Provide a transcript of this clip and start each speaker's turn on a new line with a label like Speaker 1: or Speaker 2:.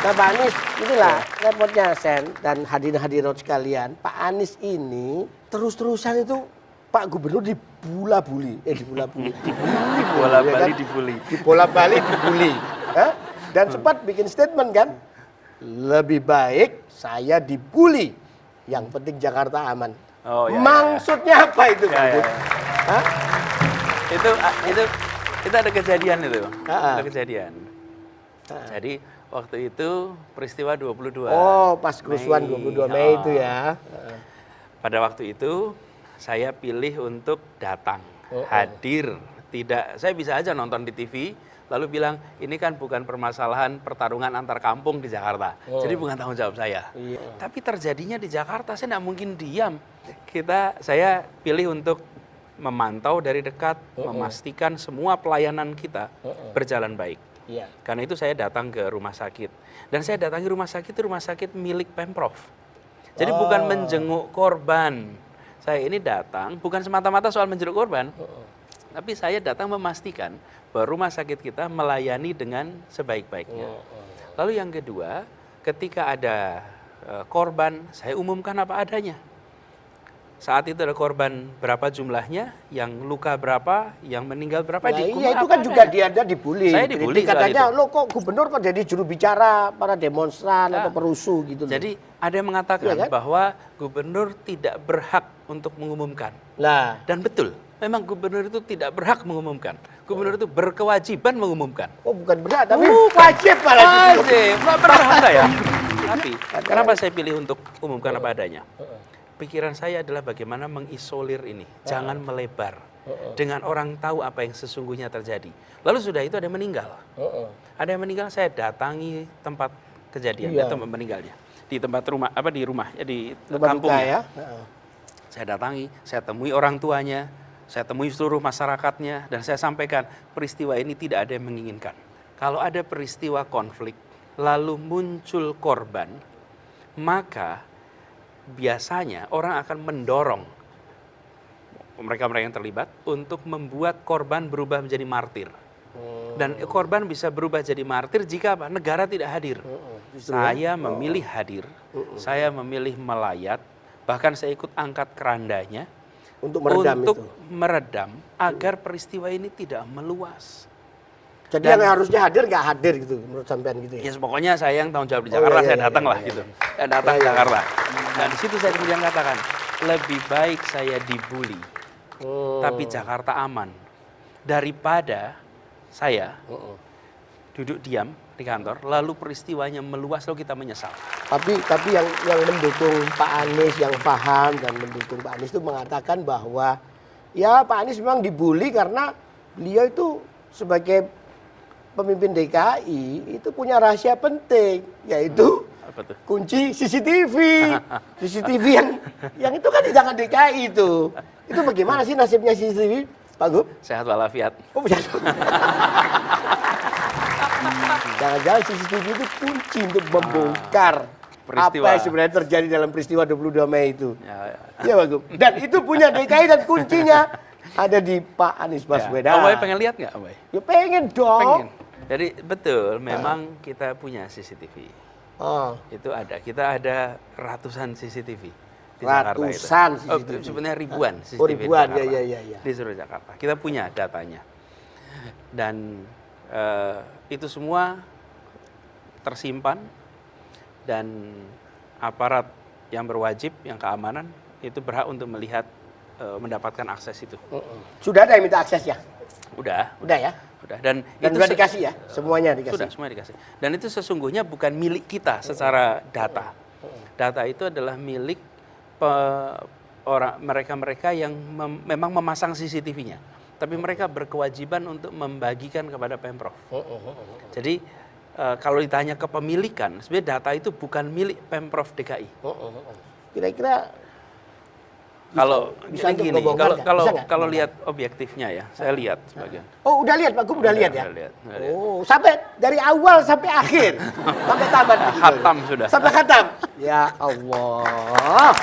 Speaker 1: Nah Pak Anies, inilah repotnya Sen dan hadirin-hadirat sekalian. Pak Anies ini terus-terusan itu Pak Gubernur dibuli. Dibola-balik dibuli. Dan sempat bikin statement kan, lebih baik saya dibully, yang penting Jakarta aman.
Speaker 2: Oh, ya,
Speaker 1: maksudnya apa itu?
Speaker 2: Hah? Itu ada kejadian itu. Ada kejadian. Jadi waktu itu peristiwa 22.
Speaker 1: Oh, pas kerusuhan 22 Mei itu ya.
Speaker 2: Pada waktu itu saya pilih untuk datang, hadir. Tidak, saya bisa aja nonton di TV, lalu bilang ini kan bukan permasalahan pertarungan antar kampung di Jakarta. Jadi bukan tanggung jawab saya. Tapi terjadinya di Jakarta, saya tidak mungkin diam. Saya pilih untuk memantau dari dekat, memastikan semua pelayanan kita berjalan baik. Karena itu saya datang ke rumah sakit. Dan saya datangi rumah sakit milik Pemprov. Jadi bukan menjenguk korban. Saya ini datang bukan semata-mata soal menjenguk korban, tapi saya datang memastikan bahwa rumah sakit kita melayani dengan sebaik-baiknya. Lalu yang kedua, ketika ada korban, saya umumkan apa adanya. Saat itu ada korban berapa jumlahnya, yang luka berapa, yang meninggal berapa,
Speaker 1: iya itu kan juga dia dibully.
Speaker 2: Saya dibully
Speaker 1: katanya, lo kok gubernur kok jadi juru bicara para demonstran atau perusuh gitu.
Speaker 2: Jadi ada yang mengatakan bahwa gubernur tidak berhak untuk mengumumkan. Dan betul, memang gubernur itu tidak berhak mengumumkan. Gubernur itu berkewajiban mengumumkan.
Speaker 1: Oh bukan berhak, tapi wajib malah.
Speaker 2: Wajib, nggak berhak ya. Tapi kenapa saya pilih untuk umumkan apa adanya? Pikiran saya adalah bagaimana mengisolir ini, jangan melebar. Dengan orang tahu apa yang sesungguhnya terjadi. Lalu sudah itu ada yang meninggal. Ada yang meninggal, saya datangi tempat kejadian, tempat meninggalnya. Di tempat rumah, di kampungnya. Saya datangi, saya temui orang tuanya, saya temui seluruh masyarakatnya, dan saya sampaikan peristiwa ini tidak ada yang menginginkan. Kalau ada peristiwa konflik, lalu muncul korban, maka biasanya orang akan mendorong mereka-mereka yang terlibat untuk membuat korban berubah menjadi martir. Dan korban bisa berubah jadi martir jika negara tidak hadir. Saya memilih hadir, saya memilih melayat, bahkan saya ikut angkat kerandanya untuk meredam agar peristiwa ini tidak meluas.
Speaker 1: Jadi yang harusnya hadir nggak hadir gitu menurut sampean gitu ya?
Speaker 2: Ya pokoknya saya yang tanggung jawab di Jakarta, saya datang lah gitu. Saya datang ke Jakarta. Dan di situ saya kemudian katakan, lebih baik saya dibully, tapi Jakarta aman, daripada saya duduk diam di kantor, lalu peristiwanya meluas, lalu kita menyesal.
Speaker 1: Tapi yang mendukung Pak Anies, yang paham dan mendukung Pak Anies itu mengatakan bahwa ya Pak Anies memang dibully karena beliau itu sebagai pemimpin DKI itu punya rahasia penting, yaitu kunci CCTV. CCTV yang itu kan di tangan DKI itu. Itu bagaimana sih nasibnya CCTV, Pak Gub?
Speaker 2: Sehat walafiat.
Speaker 1: Oh, jangan-jangan CCTV itu kunci untuk membongkar apa yang sebenarnya terjadi dalam peristiwa 22 Mei itu. Iya, Pak Gub. Dan itu punya DKI dan kuncinya ada di Pak Anies Baswedan.
Speaker 2: Aboy pengen lihat nggak, Aboy?
Speaker 1: Ya pengen dong.
Speaker 2: Pengen. Jadi betul, memang kita punya CCTV. Itu ada. Kita ada ratusan CCTV di Jakarta itu. CCTV. Sebenarnya ribuan CCTV di seluruh Jakarta. Kita punya datanya. Dan itu semua tersimpan dan aparat yang berwajib, yang keamanan itu berhak untuk melihat, mendapatkan akses itu.
Speaker 1: Sudah ada yang minta aksesnya?
Speaker 2: Udah
Speaker 1: ya?
Speaker 2: Udah. Dan
Speaker 1: itu sudah dikasih ya? Semuanya dikasih?
Speaker 2: Sudah, semuanya dikasih. Dan itu sesungguhnya bukan milik kita secara data. Data itu adalah milik mereka-mereka yang memang memasang CCTV-nya. Tapi mereka berkewajiban untuk membagikan kepada Pemprov. Jadi kalau ditanya kepemilikan, sebenarnya data itu bukan milik Pemprov DKI.
Speaker 1: Kira-kira
Speaker 2: kalau gini, kalau lihat objektifnya ya, saya lihat sebagian.
Speaker 1: Oh, udah lihat Pak Gub, udah lihat ya?
Speaker 2: Lihat.
Speaker 1: Oh, sampai dari awal sampai akhir. Sampai tamat.
Speaker 2: Khatam sudah.
Speaker 1: Sampai khatam. Ya Allah.